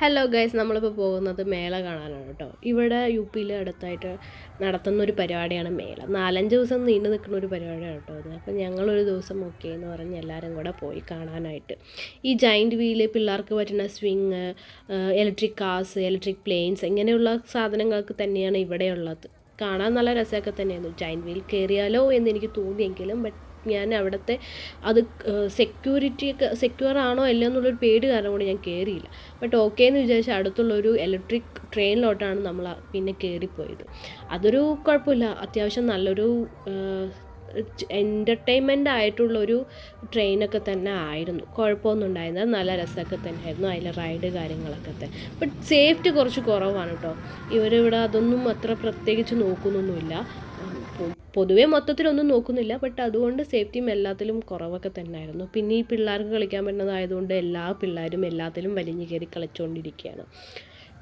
Hello guys, നമ്മളിപ്പോൾ പോകുന്നത് മേള കാണാനാണ് കേട്ടോ. ഇവിടെ യു-പിയിൽ അടുത്തായിട്ട് നടത്തുന്ന ഒരു പരിപാടിയാണ് മേള. 4-5 ദിവസം നീണ്ടു നിൽക്കുന്ന ഒരു പരിപാടിയാണ് കേട്ടോ അത്. അപ്പം ഞങ്ങളൊരു ദിവസം ഓക്കെ എന്ന് പറഞ്ഞ് എല്ലാവരും കൂടെ പോയി കാണാനായിട്ട്. ഈ ജയൻറ്റ് വീല്, പിള്ളേർക്ക് പറ്റുന്ന swing, electric cars, electric planes ഇങ്ങനെയുള്ള സാധനങ്ങൾക്ക് തന്നെയാണ് ഇവിടെയുള്ളത്. കാണാൻ നല്ല രസമൊക്കെ തന്നെയായിരുന്നു. ജയൻറ്റ് വീൽ കയറിയാലോ എന്ന് എനിക്ക് തോന്നിയെങ്കിലും ഞാൻ അവിടുത്തെ അത് സെക്യൂരിറ്റിയൊക്കെ സെക്യൂർ ആണോ അല്ലോ എന്നുള്ളൊരു പേടി കാരണം കൊണ്ട് ഞാൻ കയറിയില്ല. ബട്ട് ഓക്കെ എന്ന് വിചാരിച്ച് അടുത്തുള്ളൊരു ഇലക്ട്രിക് ട്രെയിനിലോട്ടാണ് നമ്മൾ പിന്നെ കയറിപ്പോയത്. അതൊരു കുഴപ്പമില്ല, അത്യാവശ്യം നല്ലൊരു എൻ്റർടൈൻമെൻ്റ് ആയിട്ടുള്ളൊരു ട്രെയിനൊക്കെ തന്നെ ആയിരുന്നു. കുഴപ്പമൊന്നും ഉണ്ടായിരുന്നില്ല, നല്ല രസമൊക്കെ തന്നെയായിരുന്നു അതിലെ റൈഡ് കാര്യങ്ങളൊക്കെ തന്നെ. ബട്ട് സേഫ്റ്റി കുറച്ച് കുറവാണ് കേട്ടോ. ഇവരിവിടെ അതൊന്നും അത്ര പ്രത്യേകിച്ച് നോക്കുന്നൊന്നുമില്ല. പൊതുവേ മൊത്തത്തിലൊന്നും നോക്കുന്നില്ല, ബട്ട് അതുകൊണ്ട് സേഫ്റ്റിയും എല്ലാത്തിലും കുറവൊക്കെ തന്നെയായിരുന്നു. പിന്നെ ഈ പിള്ളേർക്ക് കളിക്കാൻ പറ്റുന്നതായതുകൊണ്ട് എല്ലാ പിള്ളേരും എല്ലാത്തിലും വലിഞ്ഞു കയറി കളിച്ചുകൊണ്ടിരിക്കുകയാണ്.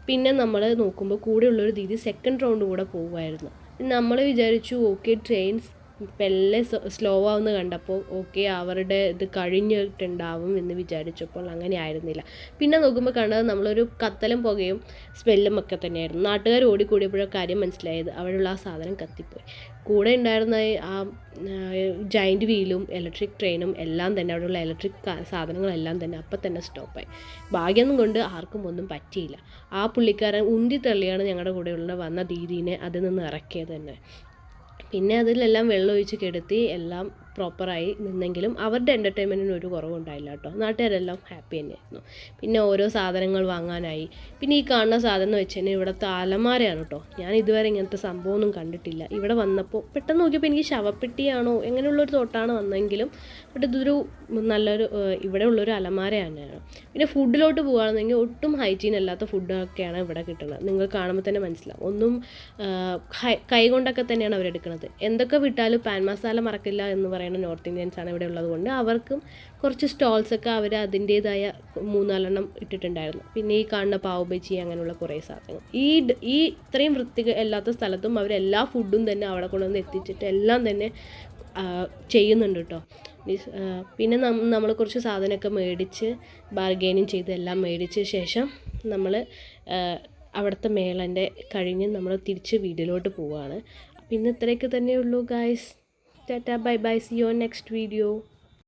പിന്നെ നമ്മൾ നോക്കുമ്പോൾ കൂടെയുള്ളൊരു ദീദി സെക്കൻഡ് റൗണ്ട് കൂടെ പോകുമായിരുന്നു. നമ്മൾ വിചാരിച്ചു ഓക്കെ ട്രെയിൻസ് പെല്ലെ സ്ലോ ആവുന്ന കണ്ടപ്പോൾ ഓക്കെ അവരുടെ ഇത് കഴിഞ്ഞിട്ടുണ്ടാവും എന്ന് വിചാരിച്ചപ്പോൾ അങ്ങനെ ആയിരുന്നില്ല. പിന്നെ നോക്കുമ്പോൾ കണ്ടത് നമ്മളൊരു കത്തലും പുകയും സ്മെല്ലും ഒക്കെ തന്നെയായിരുന്നു. നാട്ടുകാർ ഓടിക്കൂടിയപ്പോഴൊക്കെ കാര്യം മനസ്സിലായത് അവിടെയുള്ള ആ സാധനം കത്തിപ്പോയി. കൂടെ ഉണ്ടായിരുന്ന ആ ജയൻറ്റ് വീലും ഇലക്ട്രിക് ട്രെയിനും എല്ലാം തന്നെ, അവിടെയുള്ള ഇലക്ട്രിക് സാധനങ്ങളെല്ലാം തന്നെ അപ്പം തന്നെ സ്റ്റോപ്പായി. ഭാഗ്യം കൊണ്ട് ആർക്കും ഒന്നും പറ്റിയില്ല. ആ പുള്ളിക്കാരൻ ഉന്തി തള്ളിയാണ് ഞങ്ങളുടെ കൂടെയുള്ള വന്ന ദീദീനെ അതിൽ നിന്ന് ഇറക്കിയത് തന്നെ. പിന്നെ അതിലെല്ലാം വെള്ളം ഒഴിച്ച് കെടുത്തി എല്ലാം പ്രോപ്പറായി നിന്നെങ്കിലും അവരുടെ എൻ്റർടൈൻമെൻറ്റിന് ഒരു കുറവുണ്ടായില്ല കേട്ടോ. നാട്ടുകാരെല്ലാം ഹാപ്പി തന്നെയായിരുന്നു. പിന്നെ ഓരോ സാധനങ്ങൾ വാങ്ങാനായി. പിന്നെ ഈ കാണുന്ന സാധനം എന്ന് വെച്ച് കഴിഞ്ഞാൽ ഇവിടുത്തെ അലമാരയാണ് കേട്ടോ. ഞാൻ ഇതുവരെ ഇങ്ങനത്തെ സംഭവമൊന്നും കണ്ടിട്ടില്ല. ഇവിടെ വന്നപ്പോൾ പെട്ടെന്ന് നോക്കിയപ്പോൾ എനിക്ക് ശവപ്പെട്ടിയാണോ എങ്ങനെയുള്ളൊരു തോട്ടാണ് വന്നെങ്കിലും ബട്ട് ഇതൊരു നല്ലൊരു ഇവിടെ ഉള്ളൊരു അലമാര തന്നെയാണ്. പിന്നെ ഫുഡിലോട്ട് പോകുകയാണെന്നെങ്കിൽ ഒട്ടും ഹൈജീൻ അല്ലാത്ത ഫുഡൊക്കെയാണ് ഇവിടെ കിട്ടുന്നത്. നിങ്ങൾ കാണുമ്പോൾ തന്നെ മനസ്സിലാവും. ഒന്നും കൈ കൊണ്ടൊക്കെ തന്നെയാണ് അവരെടുക്കുന്നത്. എന്തൊക്കെ വിട്ടാലും പാൻ മസാല മറക്കില്ല എന്ന് പറയുന്ന നോർത്ത് ഇന്ത്യൻസാണ് ഇവിടെ ഉള്ളത് കൊണ്ട് അവർക്കും കുറച്ച് സ്റ്റോൾസൊക്കെ അവർ അതിൻ്റേതായ 3-4 ഇട്ടിട്ടുണ്ടായിരുന്നു. പിന്നെ ഈ കാണുന്ന പാവ് ബജി അങ്ങനെയുള്ള കുറേ സാധനങ്ങൾ ഈ ഇത്രയും വൃത്തി അല്ലാത്ത സ്ഥലത്തും അവരെല്ലാ ഫുഡും തന്നെ അവിടെ കൊണ്ടുവന്ന് എത്തിച്ചിട്ട് എല്ലാം തന്നെ ചെയ്യുന്നുണ്ട് കേട്ടോ. പിന്നെ നമ്മൾ കുറച്ച് സാധനമൊക്കെ മേടിച്ച് ബാർഗെയിനിങ് ചെയ്ത് എല്ലാം മേടിച്ച ശേഷം നമ്മൾ അവിടുത്തെ മേളൻ്റെ കഴിഞ്ഞ് നമ്മൾ തിരിച്ച് വീട്ടിലോട്ട് പോവുകയാണ്. പിന്നെ ഇത്രയൊക്കെ തന്നെയുള്ളൂ guys. Tata, bye bye, see you on next video.